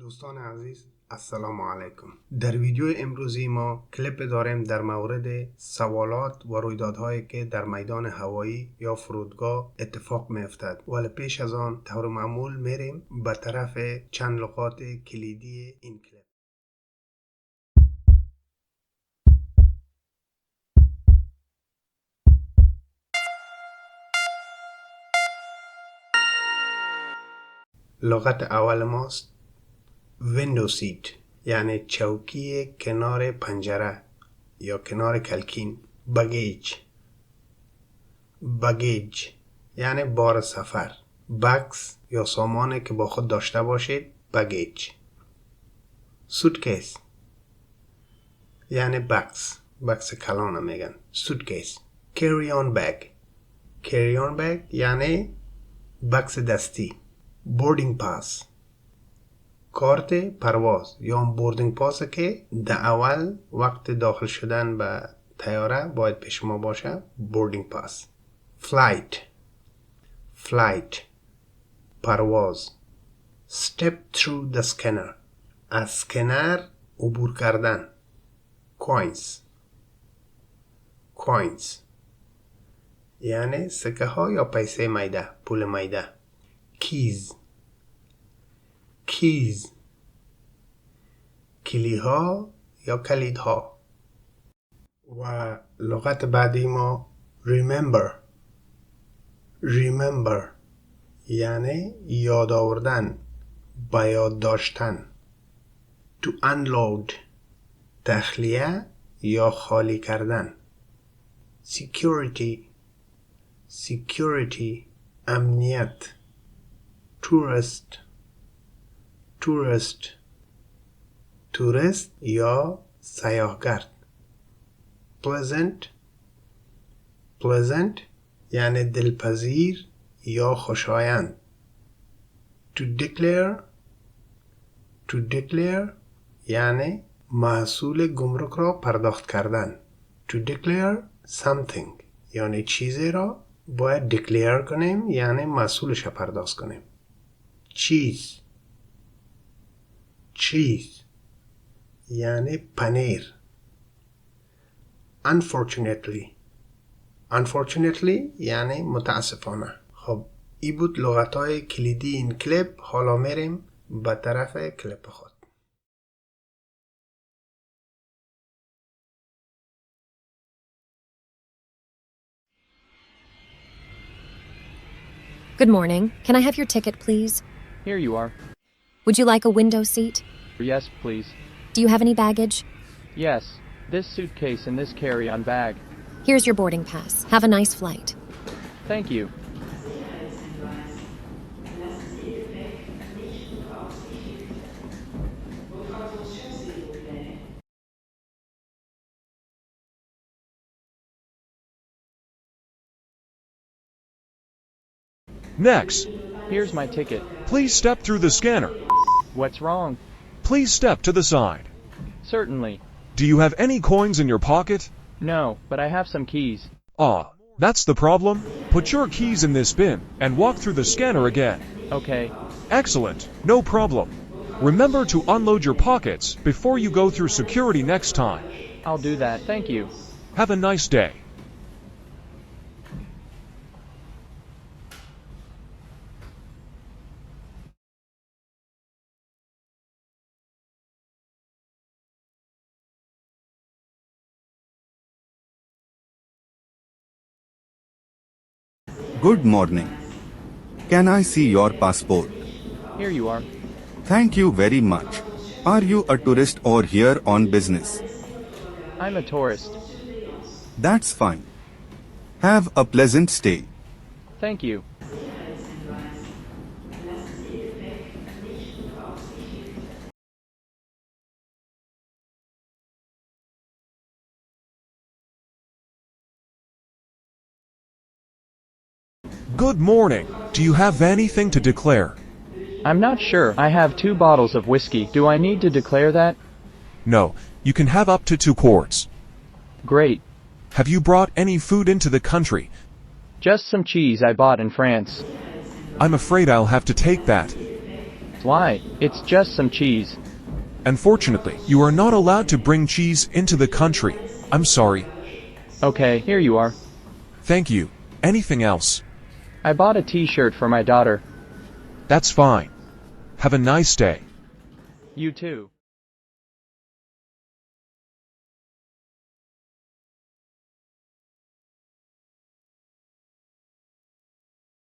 دوستان عزیز السلام علیکم. در ویدیو امروزی ما کلیپ داریم در مورد سوالات و رویدادهایی که در میدان هوایی یا فرودگاه اتفاق میافتد. ولی پیش از آن طور معمول میریم به طرف چند لغات کلیدی این کلیپ. لغت اول ماست window seat، یعنی چوکی کنار پنجره یا کنار کلکین. باگیج یعنی بار سفر. بکس یا سامانی که با خود داشته باشید باگیج. سوتکیس یعنی بکس کلانه میگن سوتکیس. carry on bag یعنی بکس دستی. boarding pass کارت پرواز یا بوردینگ پاس که در اول وقت داخل شدن به طیاره باید پیش ما باشه. بوردینگ پاس. فلایت پرواز. step through the scanner از سکنر عبور کردن. coins یعنی سکه ها یا پیسه میده، پول میده. keys کلی ها یا کلید ها. و لغت بعدی ما remember یعنی یاد آوردن، به یاد داشتن. to unload تخلیه یا خالی کردن. security امنیت. tourist یا سیاحگرد. pleasant یعنی دلپذیر یا خوشایند. to declare یعنی محصول گمرک را پرداخت کردن. to declare something یعنی چیزی را باید declare کنیم، یعنی محصولش را پرداخت کنیم. cheese یعنی پنیر. unfortunately یعنی متاسفانه. خب این بود لغت‌های کلیدی این کلیپ. حالا میریم به طرف کلیپ خود. Good morning. Can I have your ticket, please? Here you are. Would you like a window seat? Yes, please. Do you have any baggage? Yes, this suitcase and this carry-on bag. Here's your boarding pass. Have a nice flight. Thank you. Next. Here's my ticket. Please step through the scanner. What's wrong? Please step to the side. Certainly. Do you have any coins in your pocket? No, but I have some keys. Ah, that's the problem. Put your keys in this bin and walk through the scanner again. Okay. Excellent. No problem. Remember to unload your pockets before you go through security next time. I'll do that. Thank you. Have a nice day. Good morning. Can I see your passport? Here you are. Thank you very much. Are you a tourist or here on business? I'm a tourist. That's fine. Have a pleasant stay. Thank you. Good morning. Do you have anything to declare? I'm not sure. I have 2 bottles of whiskey. Do I need to declare that? No, you can have up to 2 quarts. Great. Have you brought any food into the country? Just some cheese I bought in France. I'm afraid I'll have to take that. Why? It's just some cheese. Unfortunately, you are not allowed to bring cheese into the country. I'm sorry. Okay, here you are. Thank you. Anything else? I bought a t-shirt for my daughter. That's fine. Have a nice day. You too.